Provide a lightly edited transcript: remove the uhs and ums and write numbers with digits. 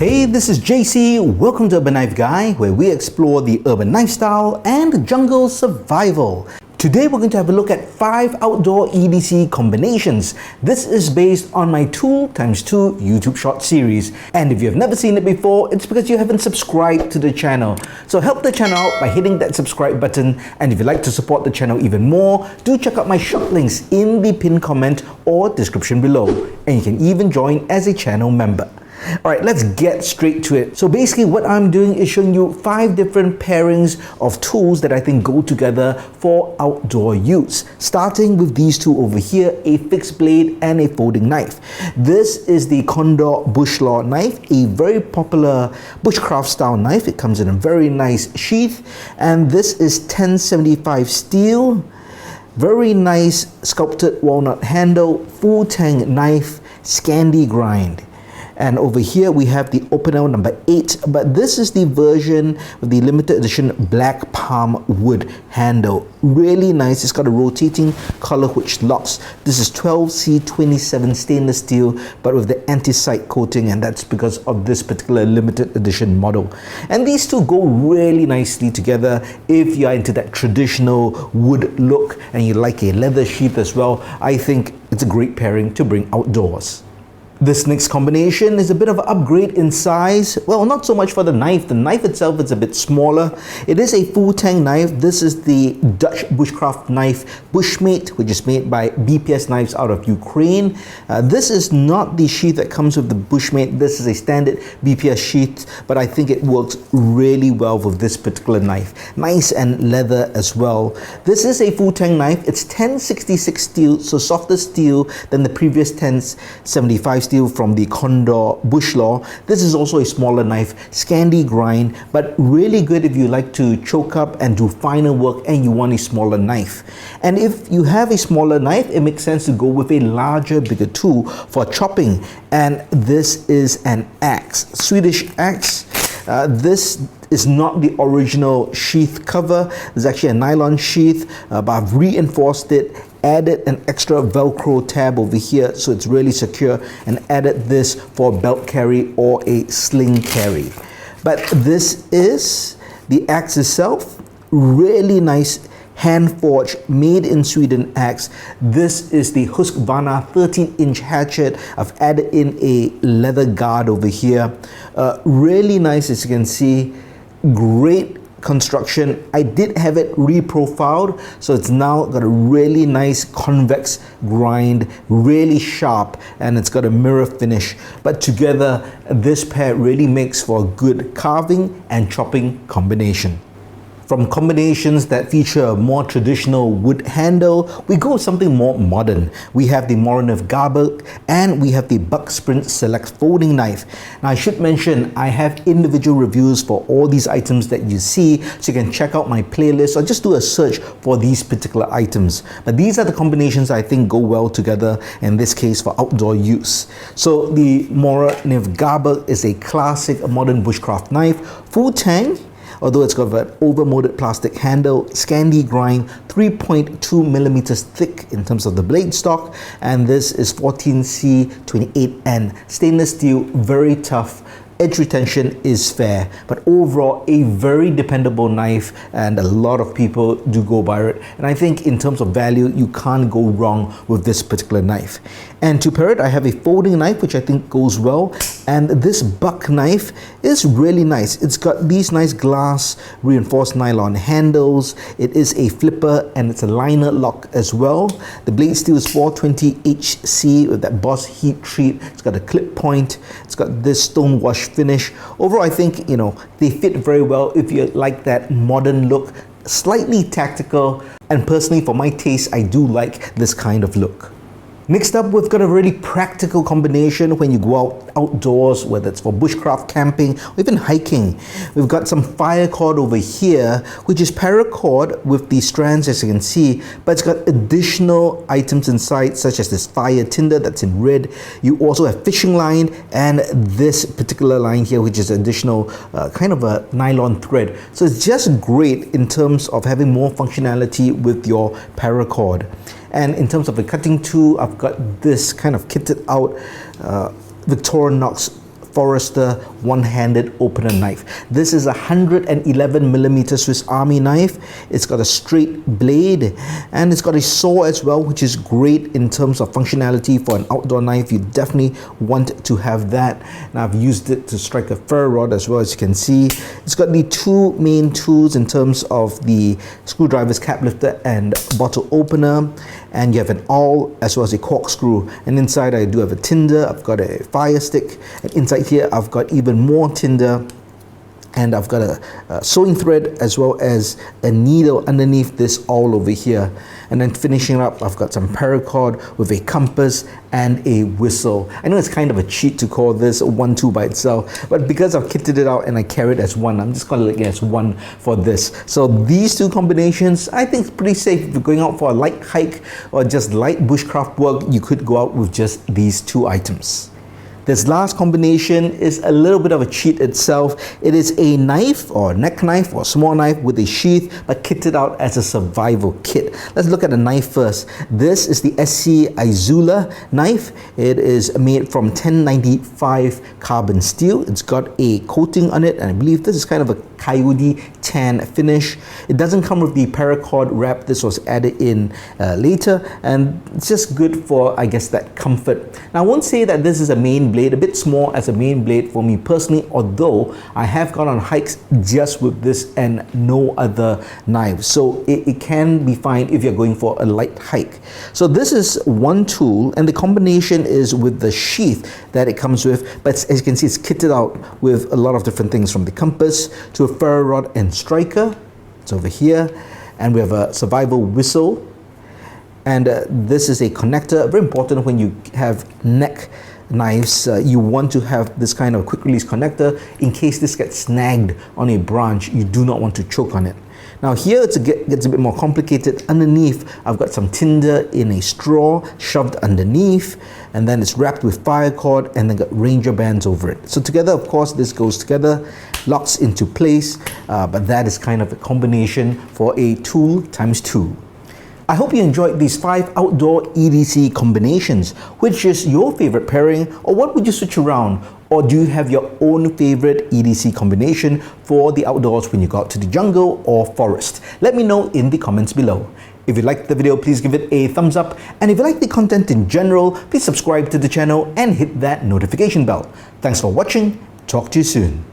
Hey, this is JC. Welcome to Urban Knife Guy, where we explore the urban lifestyle and jungle survival. Today we're going to have a look at 5 outdoor EDC combinations. This is based on my 2x2 YouTube short series. And if you have never seen it before, it's because you haven't subscribed to the channel. So help the channel out by hitting that subscribe button. And if you'd like to support the channel even more, do check out my shop links in the pinned comment or description below. And you can even join as a channel member. Alright, let's get straight to it. So basically what I'm doing is showing you 5 different pairings of tools that I think go together for outdoor use. Starting with these two over here, a fixed blade and a folding knife. This is the Condor Bush Law knife, a very popular bushcraft style knife. It comes in a very nice sheath, and this is 1075 steel. Very nice sculpted walnut handle, full tang knife, Scandi grind. And over here we have the Opinel number 8, but this is the version with the limited edition black palm wood handle. Really nice. It's got a rotating collar which locks. This is 12C27 stainless steel, but with the anthracite coating, and that's because of this particular limited edition model. And these two go really nicely together if you're into that traditional wood look and you like a leather sheath as well. I think it's a great pairing to bring outdoors. This next combination is a bit of an upgrade in size. Well, not so much for the knife. The knife itself is a bit smaller. It is a full tang knife. This is the Dutch bushcraft knife Bushmate, which is made by BPS knives out of Ukraine. This is not the sheath that comes with the Bushmate. This is a standard BPS sheath, but I think it works really well with this particular knife. Nice and leather as well. This is a full tang knife. It's 1066 steel, so softer steel than the previous 1075 steel from the Condor Bush Law. This is also a smaller knife, Scandi grind, but really good if you like to choke up and do finer work and you want a smaller knife. And if you have a smaller knife, it makes sense to go with a larger, bigger tool for chopping. And this is an axe, Swedish axe. This is not the original sheath cover. There's actually a nylon sheath, but I've reinforced it, added an extra Velcro tab over here so it's really secure, and added this for belt carry or a sling carry. But this is the axe itself. Really nice hand forged, made in Sweden axe. This is the Husqvarna 13-inch hatchet. I've added in a leather guard over here. Really nice, as you can see. Great construction. I did have it reprofiled, so it's now got a really nice convex grind, really sharp, and it's got a mirror finish. But together, this pair really makes for a good carving and chopping combination. From combinations that feature a more traditional wood handle, we go with something more modern. We have the Mora and Buck and we have the Buck Sprint Select folding knife. Now I should mention I have individual reviews for all these items that you see, so you can check out my playlist or just do a search for these particular items. But these are the combinations I think go well together, in this case for outdoor use. So the Mora and Buck is a classic modern bushcraft knife, full tang, although it's got an over-molded plastic handle, Scandi grind, 3.2 millimeters thick in terms of the blade stock, and this is 14C28N. Stainless steel, very tough. Edge retention is fair, but overall a very dependable knife, and a lot of people do go by it. And I think in terms of value, you can't go wrong with this particular knife. And to pair it, I have a folding knife, which I think goes well. And this Buck knife is really nice. It's got these nice glass reinforced nylon handles. It is a flipper and it's a liner lock as well. The blade steel is 420HC with that Boss heat treat. It's got a clip point. It's got this stone wash finish. Overall, I think, they fit very well if you like that modern look, slightly tactical, and personally for my taste, I do like this kind of look. Next up, we've got a really practical combination when you go outdoors, whether it's for bushcraft camping or even hiking. We've got some fire cord over here, which is paracord with the strands, as you can see, but it's got additional items inside, such as this fire tinder that's in red. You also have fishing line and this particular line here, which is additional kind of a nylon thread. So it's just great in terms of having more functionality with your paracord. And in terms of the cutting tool, I've got this kind of kitted out Victorinox Forester one-handed opener knife. This is a 111mm Swiss Army knife. It's got a straight blade and it's got a saw as well, which is great in terms of functionality for an outdoor knife. You definitely want to have that. Now I've used it to strike a ferro rod as well, as you can see. It's got the two main tools in terms of the screwdriver's cap lifter and bottle opener, and you have an awl as well as a corkscrew, and inside I do have a tinder. I've got a fire stick, and inside here I've got even more tinder, and I've got a sewing thread as well as a needle underneath this all over here. And then finishing up, I've got some paracord with a compass and a whistle. I know it's kind of a cheat to call this one tool by itself, but because I've kitted it out and I carry it as one, I'm just gonna look at it as one for this. So these two combinations, I think, is pretty safe. If you're going out for a light hike or just light bushcraft work, you could go out with just these two items. This last combination is a little bit of a cheat itself. It is a knife or neck knife or small knife with a sheath, but kitted out as a survival kit. Let's look at the knife first. This is the SC Izula knife. It is made from 1095 carbon steel. It's got a coating on it, and I believe this is kind of a coyote tan finish. It doesn't come with the paracord wrap. This was added in later, and it's just good for, I guess, that comfort. Now I won't say that this is a main blade, a bit small as a main blade for me personally, although I have gone on hikes just with this and no other knives, so it can be fine if you're going for a light hike. So this is one tool, and the combination is with the sheath that it comes with, but as you can see, it's kitted out with a lot of different things, from the compass to a ferro rod and striker. It's over here, and we have a survival whistle, and this is a connector. Very important when you have neck knives. You want to have this kind of quick release connector in case this gets snagged on a branch. You do not want to choke on it. Now here it gets a bit more complicated. Underneath, I've got some tinder in a straw shoved underneath, and then it's wrapped with fire cord and then got ranger bands over it. So together, of course, this goes together, locks into place, but that is kind of a combination for a tool times two. I hope you enjoyed these 5 outdoor EDC combinations. Which is your favorite pairing, or what would you switch around? Or do you have your own favorite EDC combination for the outdoors when you go out to the jungle or forest? Let me know in the comments below. If you liked the video, please give it a thumbs up. And if you like the content in general, please subscribe to the channel and hit that notification bell. Thanks for watching. Talk to you soon.